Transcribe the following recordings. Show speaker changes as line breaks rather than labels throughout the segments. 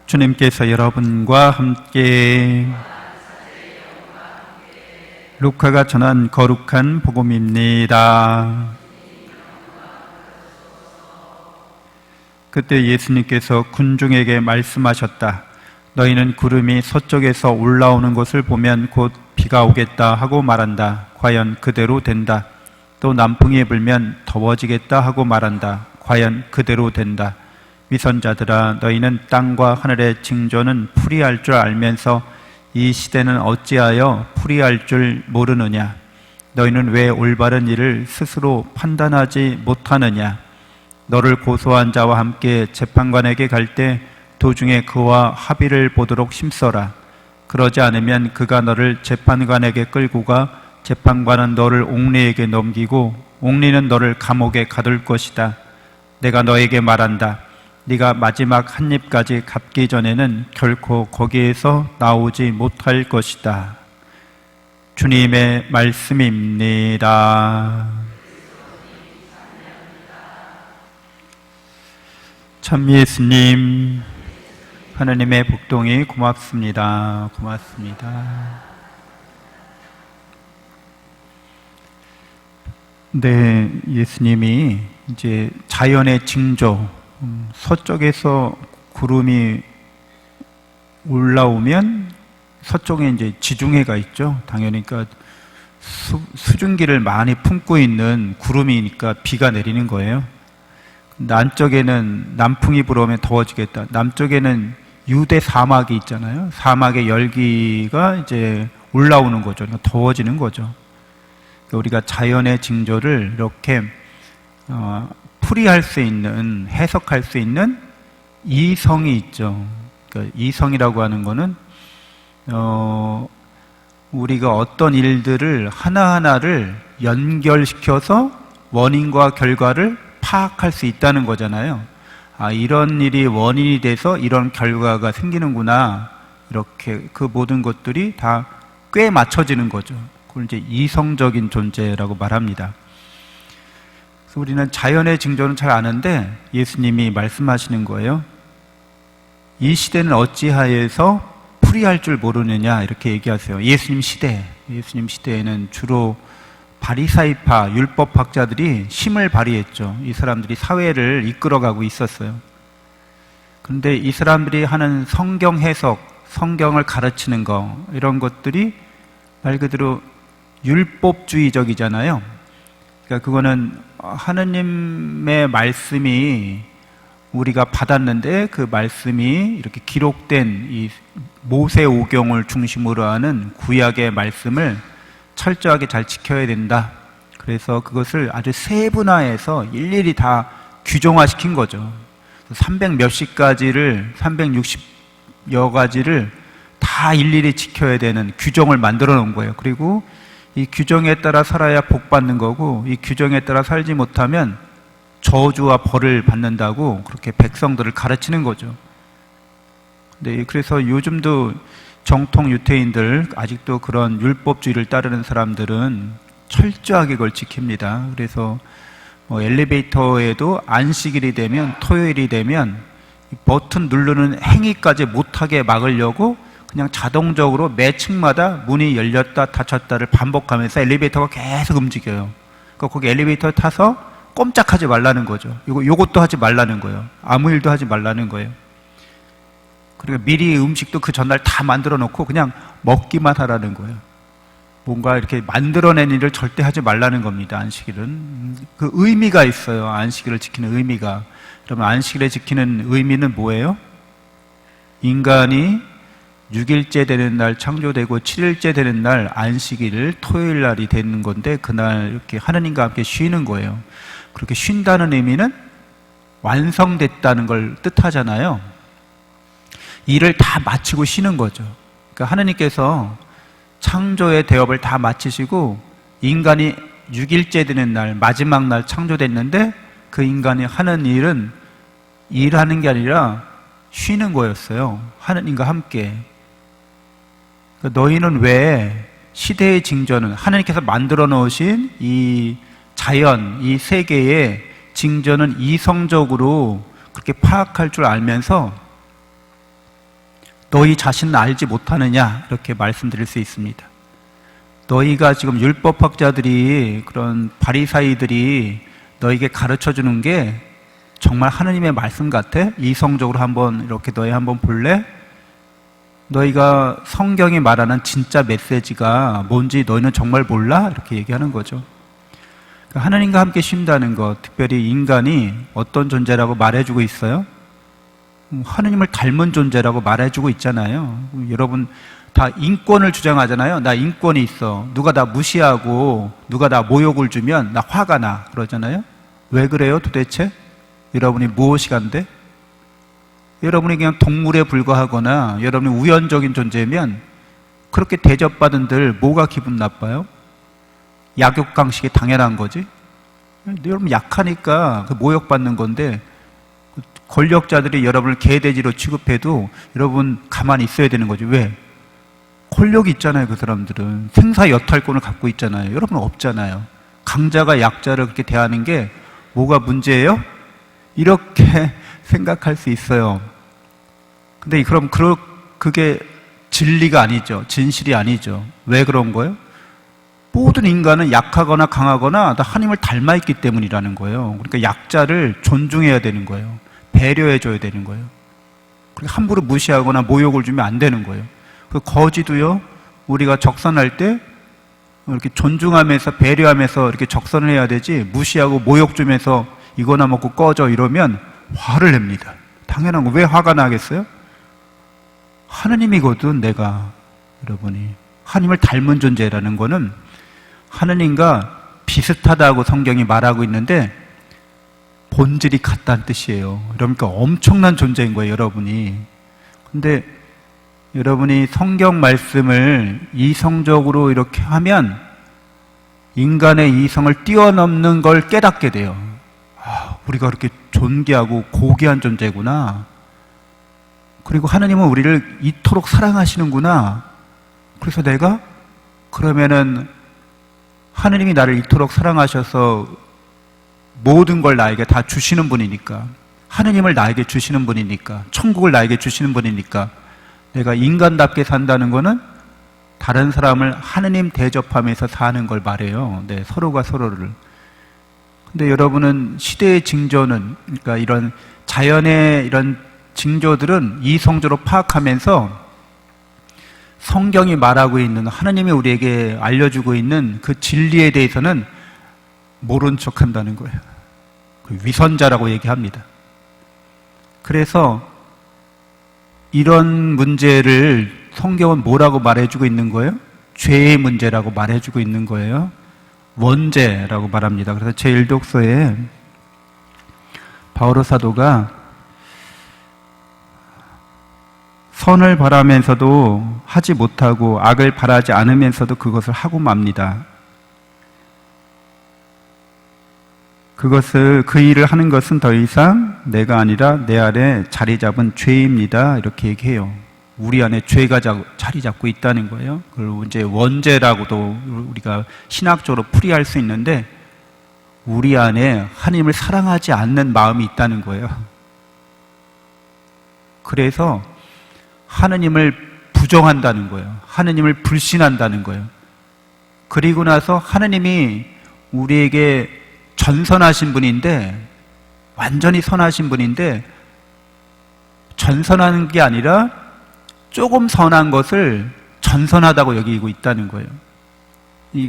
주님께서 여러분과 함께 루카가 전한 거룩한 복음입니다. 그때 예수님께서 군중에게 말씀하셨다. 너희는 구름이 서쪽에서 올라오는 것을 보면 곧 비가 오겠다 하고 말한다. 과연 그대로 된다. 또 남풍이 불면 더워지겠다 하고 말한다. 과연 그대로 된다. 위선자들아, 너희는 땅과 하늘의 징조는 풀이할 줄 알면서 이 시대는 어찌하여 풀이할 줄 모르느냐? 너희는 왜 올바른 일을 스스로 판단하지 못하느냐? 너를 고소한 자와 함께 재판관에게 갈 때 도중에 그와 합의를 보도록 힘써라. 그러지 않으면 그가 너를 재판관에게 끌고 가 재판관은 너를 옥리에게 넘기고 옥리는 너를 감옥에 가둘 것이다. 내가 너에게 말한다. 네가 마지막 한 입까지 갚기 전에는 결코 거기에서 나오지 못할 것이다. 주님의 말씀입니다. 참 예수님, 하나님의 복동이 고맙습니다. 고맙습니다. 네, 예수님이 이제 자연의 징조, 서쪽에서 구름이 올라오면 서쪽에 이제 지중해가 있죠. 당연히 그러니까 수증기를 많이 품고 있는 구름이니까 비가 내리는 거예요. 남쪽에는 남풍이 불어오면 더워지겠다. 남쪽에는 유대 사막이 있잖아요. 사막의 열기가 이제 올라오는 거죠. 그러니까 더워지는 거죠. 그러니까 우리가 자연의 징조를 이렇게 풀이할 수 있는, 해석할 수 있는 이성이 있죠. 그러니까 이성이라고 하는 거는 우리가 어떤 일들을 하나하나를 연결시켜서 원인과 결과를 파악할 수 있다는 거잖아요. 아, 이런 일이 원인이 돼서 이런 결과가 생기는구나. 이렇게 그 모든 것들이 다 꽤 맞춰지는 거죠. 그걸 이제 이성적인 존재라고 말합니다. 그래서 우리는 자연의 징조는 잘 아는데 예수님이 말씀하시는 거예요. 이 시대는 어찌하여서 풀이할 줄 모르느냐 이렇게 얘기하세요. 예수님 시대에는 주로 바리사이파 율법학자들이 힘을 발휘했죠. 이 사람들이 사회를 이끌어가고 있었어요. 그런데 이 사람들이 하는 성경 해석, 성경을 가르치는 거, 이런 것들이 말 그대로 율법주의적이잖아요. 그러니까 그거는 하느님의 말씀이 우리가 받았는데 그 말씀이 이렇게 기록된 이 모세오경을 중심으로 하는 구약의 말씀을 철저하게 잘 지켜야 된다. 그래서 그것을 아주 세분화해서 일일이 다 규정화시킨 거죠. 300몇십 가지를, 360여 가지를 다 일일이 지켜야 되는 규정을 만들어 놓은 거예요. 그리고 이 규정에 따라 살아야 복 받는 거고, 이 규정에 따라 살지 못하면 저주와 벌을 받는다고 그렇게 백성들을 가르치는 거죠. 근데 그래서 요즘도 정통 유태인들, 아직도 그런 율법주의를 따르는 사람들은 철저하게 그걸 지킵니다. 그래서 엘리베이터에도 안식일이 되면, 토요일이 되면 버튼 누르는 행위까지 못하게 막으려고 그냥 자동적으로 매 층마다 문이 열렸다 닫혔다를 반복하면서 엘리베이터가 계속 움직여요. 그러니까 거기 엘리베이터 타서 꼼짝하지 말라는 거죠. 요것도 하지 말라는 거예요. 아무 일도 하지 말라는 거예요. 그리고 미리 음식도 그 전날 다 만들어 놓고 그냥 먹기만 하라는 거예요. 뭔가 이렇게 만들어낸 일을 절대 하지 말라는 겁니다. 안식일은 그 의미가 있어요. 안식일을 지키는 의미가. 그러면 안식일을 지키는 의미는 뭐예요? 인간이 6일째 되는 날 창조되고 7일째 되는 날 안식일, 토요일 날이 되는 건데 그날 이렇게 하느님과 함께 쉬는 거예요. 그렇게 쉰다는 의미는 완성됐다는 걸 뜻하잖아요. 일을 다 마치고 쉬는 거죠. 그러니까 하느님께서 창조의 대업을 다 마치시고 인간이 6일째 되는 날, 마지막 날 창조됐는데 그 인간이 하는 일은 일하는 게 아니라 쉬는 거였어요. 하느님과 함께. 그러니까 너희는 왜 시대의 징조는 하느님께서 만들어 놓으신 이 자연, 이 세계의 징조는 이성적으로 그렇게 파악할 줄 알면서 너희 자신은 알지 못하느냐 이렇게 말씀드릴 수 있습니다. 너희가 지금 율법학자들이 그런 바리사이들이 너에게 가르쳐주는 게 정말 하느님의 말씀 같아? 이성적으로 한번 이렇게 너희 한번 볼래? 너희가 성경이 말하는 진짜 메시지가 뭔지 너희는 정말 몰라? 이렇게 얘기하는 거죠. 하나님과 함께 쉰다는 것, 특별히 인간이 어떤 존재라고 말해주고 있어요? 하느님을 닮은 존재라고 말해주고 있잖아요. 여러분 다 인권을 주장하잖아요. 나 인권이 있어. 누가 나 무시하고 누가 나 모욕을 주면 나 화가 나 그러잖아요. 왜 그래요 도대체? 여러분이 무엇이 간대? 여러분이 그냥 동물에 불과하거나 여러분이 우연적인 존재면 그렇게 대접받은들 뭐가 기분 나빠요? 약육강식이 당연한 거지. 여러분 약하니까 모욕받는 건데 권력자들이 여러분을 개돼지로 취급해도 여러분 가만히 있어야 되는 거지. 왜? 권력이 있잖아요. 그 사람들은 생사여탈권을 갖고 있잖아요. 여러분 없잖아요. 강자가 약자를 그렇게 대하는 게 뭐가 문제예요? 이렇게 생각할 수 있어요. 근데 그럼 그게 진리가 아니죠. 진실이 아니죠. 왜 그런 거예요? 모든 인간은 약하거나 강하거나 다 하나님을 닮아 있기 때문이라는 거예요. 그러니까 약자를 존중해야 되는 거예요. 배려해줘야 되는 거예요. 함부로 무시하거나 모욕을 주면 안 되는 거예요. 그 거지도요, 우리가 적선할 때 이렇게 존중하면서 배려하면서 이렇게 적선을 해야 되지, 무시하고 모욕 주면서 이거나 먹고 꺼져 이러면 화를 냅니다. 당연한 거. 왜 화가 나겠어요? 하느님이거든, 내가. 여러분이 하느님을 닮은 존재라는 거는 하느님과 비슷하다고 성경이 말하고 있는데 본질이 같다는 뜻이에요. 그러니까 엄청난 존재인 거예요, 여러분이. 근데 여러분이 성경 말씀을 이성적으로 이렇게 하면 인간의 이성을 뛰어넘는 걸 깨닫게 돼요. 우리가 그렇게 존귀하고 고귀한 존재구나. 그리고 하느님은 우리를 이토록 사랑하시는구나. 그래서 내가 그러면은 하느님이 나를 이토록 사랑하셔서 모든 걸 나에게 다 주시는 분이니까, 하느님을 나에게 주시는 분이니까, 천국을 나에게 주시는 분이니까 내가 인간답게 산다는 거는 다른 사람을 하느님 대접하면서 사는 걸 말해요. 네, 서로가 서로를. 근데 여러분은 시대의 징조는, 그러니까 이런 자연의 이런 징조들은 이성적으로 파악하면서 성경이 말하고 있는, 하나님이 우리에게 알려주고 있는 그 진리에 대해서는 모른 척 한다는 거예요. 그 위선자라고 얘기합니다. 그래서 이런 문제를 성경은 뭐라고 말해주고 있는 거예요? 죄의 문제라고 말해주고 있는 거예요. 원죄라고 말합니다. 그래서 제1독서에 바오로 사도가 선을 바라면서도 하지 못하고 악을 바라지 않으면서도 그것을 하고 맙니다. 그 일을 하는 것은 더 이상 내가 아니라 내 아래 자리 잡은 죄입니다. 이렇게 얘기해요. 우리 안에 죄가 자리 잡고 있다는 거예요. 그걸 이제 원죄라고도 우리가 신학적으로 풀이할 수 있는데, 우리 안에 하나님을 사랑하지 않는 마음이 있다는 거예요. 그래서 하느님을 부정한다는 거예요. 하느님을 불신한다는 거예요. 그리고 나서 하느님이 우리에게 전선하신 분인데, 완전히 선하신 분인데, 전선하는 게 아니라 조금 선한 것을 전선하다고 여기고 있다는 거예요.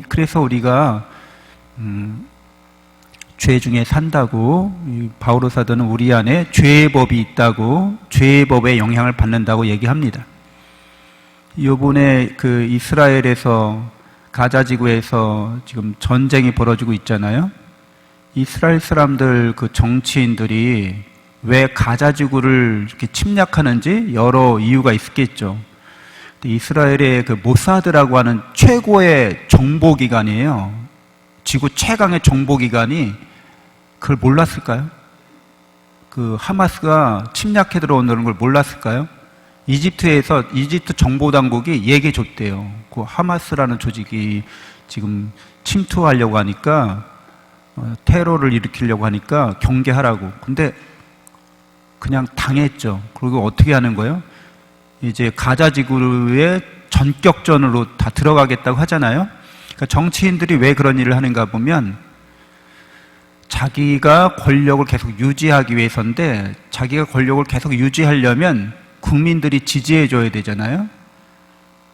그래서 우리가 죄 중에 산다고, 바오로 사도는 우리 안에 죄의 법이 있다고, 죄의 법에 영향을 받는다고 얘기합니다. 이번에 그 이스라엘에서, 가자 지구에서 지금 전쟁이 벌어지고 있잖아요. 이스라엘 사람들, 그 정치인들이 왜 가자 지구를 이렇게 침략하는지 여러 이유가 있겠죠. 이스라엘의 그 모사드라고 하는 최고의 정보기관이에요. 지구 최강의 정보기관이 그걸 몰랐을까요? 그 하마스가 침략해 들어온다는 걸 몰랐을까요? 이집트 정보당국이 얘기해 줬대요. 그 하마스라는 조직이 지금 침투하려고 하니까, 테러를 일으키려고 하니까 경계하라고. 근데 그냥 당했죠. 그리고 어떻게 하는 거예요? 이제 가자 지구의 전격전으로 다 들어가겠다고 하잖아요. 그러니까 정치인들이 왜 그런 일을 하는가 보면 자기가 권력을 계속 유지하기 위해서인데, 자기가 권력을 계속 유지하려면 국민들이 지지해 줘야 되잖아요.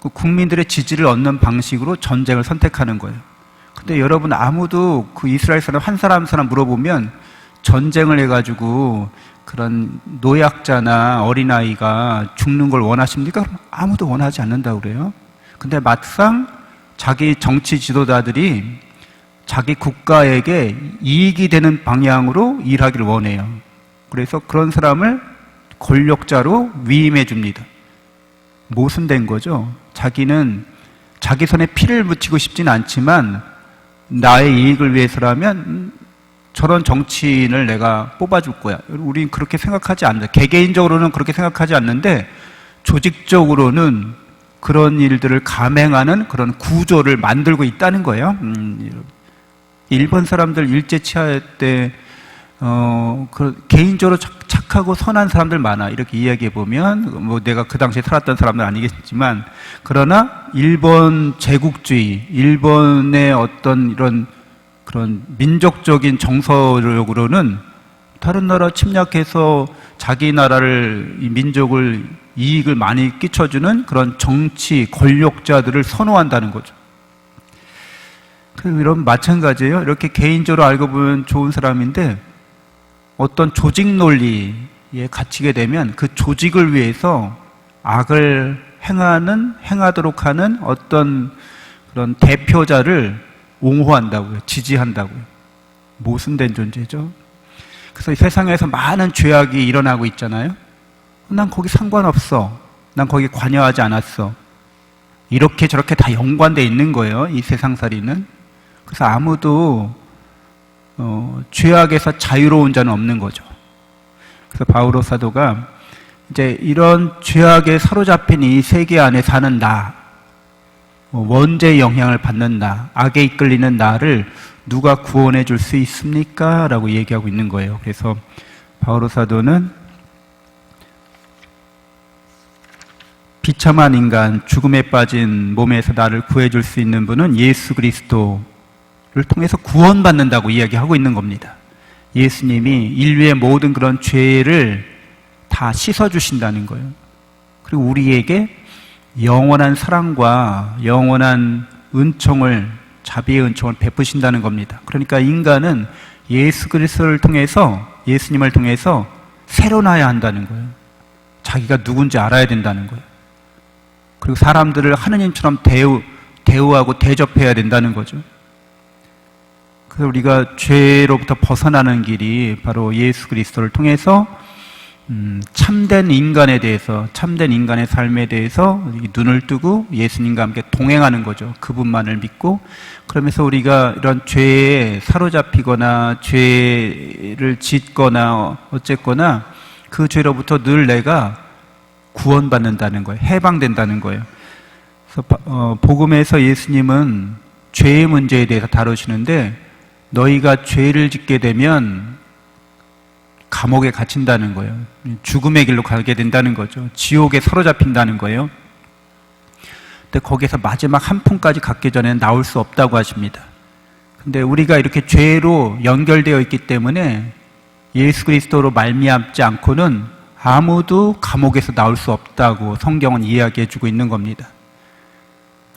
그 국민들의 지지를 얻는 방식으로 전쟁을 선택하는 거예요. 근데 여러분, 아무도 그 이스라엘 사람 한 사람 한 사람 물어보면 전쟁을 해가지고 그런 노약자나 어린아이가 죽는 걸 원하십니까? 그럼 아무도 원하지 않는다고 그래요. 근데 막상 자기 정치 지도자들이 자기 국가에게 이익이 되는 방향으로 일하기를 원해요. 그래서 그런 사람을 권력자로 위임해 줍니다. 모순된 거죠. 자기는 자기 손에 피를 묻히고 싶진 않지만 나의 이익을 위해서라면 저런 정치인을 내가 뽑아줄 거야. 우린 그렇게 생각하지 않는다. 개개인적으로는 그렇게 생각하지 않는데 조직적으로는 그런 일들을 감행하는 그런 구조를 만들고 있다는 거예요. 일본 사람들 일제 치하 때 개인적으로 착하고 선한 사람들 많아. 이렇게 이야기해 보면 뭐 내가 그 당시에 살았던 사람들 아니겠지만, 그러나 일본 제국주의, 일본의 어떤 이런 그런 민족적인 정서력으로는 다른 나라 침략해서 자기 나라를, 이 민족을 이익을 많이 끼쳐주는 그런 정치 권력자들을 선호한다는 거죠. 이런 마찬가지예요. 이렇게 개인적으로 알고 보면 좋은 사람인데 어떤 조직 논리에 갇히게 되면 그 조직을 위해서 악을 행하도록 하는 어떤 그런 대표자를 옹호한다고요. 지지한다고요. 모순된 존재죠. 그래서 이 세상에서 많은 죄악이 일어나고 있잖아요. 난 거기 상관없어. 난 거기 관여하지 않았어. 이렇게 저렇게 다 연관되어 있는 거예요. 이 세상살이는. 그래서 아무도 죄악에서 자유로운 자는 없는 거죠. 그래서 바오로 사도가 이제 이런 죄악에 사로잡힌 이 세계 안에 사는 나, 원죄의 영향을 받는 나, 악에 이끌리는 나를 누가 구원해 줄 수 있습니까? 라고 얘기하고 있는 거예요. 그래서 바오로 사도는 비참한 인간, 죽음에 빠진 몸에서 나를 구해줄 수 있는 분은 예수 그리스도를 통해서 구원받는다고 이야기하고 있는 겁니다. 예수님이 인류의 모든 그런 죄를 다 씻어주신다는 거예요. 그리고 우리에게 영원한 사랑과 영원한 은총을, 자비의 은총을 베푸신다는 겁니다. 그러니까 인간은 예수 그리스도를 통해서, 예수님을 통해서 새로 나야 한다는 거예요. 자기가 누군지 알아야 된다는 거예요. 그리고 사람들을 하느님처럼 대우하고 대접해야 된다는 거죠. 그래서 우리가 죄로부터 벗어나는 길이 바로 예수 그리스도를 통해서 참된 인간에 대해서, 참된 인간의 삶에 대해서 눈을 뜨고 예수님과 함께 동행하는 거죠. 그분만을 믿고. 그러면서 우리가 이런 죄에 사로잡히거나 죄를 짓거나 어쨌거나 그 죄로부터 늘 내가 구원받는다는 거예요. 해방된다는 거예요. 그래서 복음에서 예수님은 죄의 문제에 대해서 다루시는데, 너희가 죄를 짓게 되면 감옥에 갇힌다는 거예요. 죽음의 길로 가게 된다는 거죠. 지옥에 사로잡힌다는 거예요. 근데 거기에서 마지막 한 푼까지 갖기 전에는 나올 수 없다고 하십니다. 근데 우리가 이렇게 죄로 연결되어 있기 때문에 예수 그리스도로 말미암지 않고는 아무도 감옥에서 나올 수 없다고 성경은 이야기해 주고 있는 겁니다.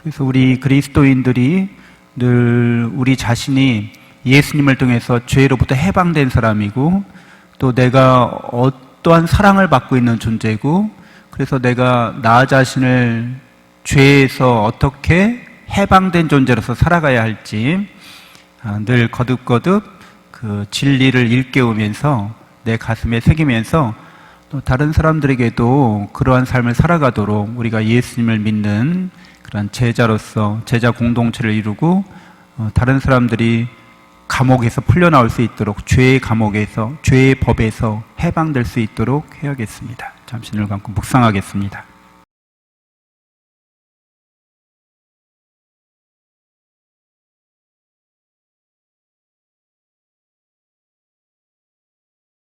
그래서 우리 그리스도인들이 늘 우리 자신이 예수님을 통해서 죄로부터 해방된 사람이고, 또 내가 어떠한 사랑을 받고 있는 존재고, 그래서 내가 나 자신을 죄에서 어떻게 해방된 존재로서 살아가야 할지 늘 거듭거듭 그 진리를 일깨우면서 내 가슴에 새기면서 또 다른 사람들에게도 그러한 삶을 살아가도록 우리가 예수님을 믿는 그런 제자로서 제자 공동체를 이루고 다른 사람들이 감옥에서 풀려나올 수 있도록, 죄의 감옥에서, 죄의 법에서 해방될 수 있도록 해야겠습니다. 잠시 눈을 감고 묵상하겠습니다.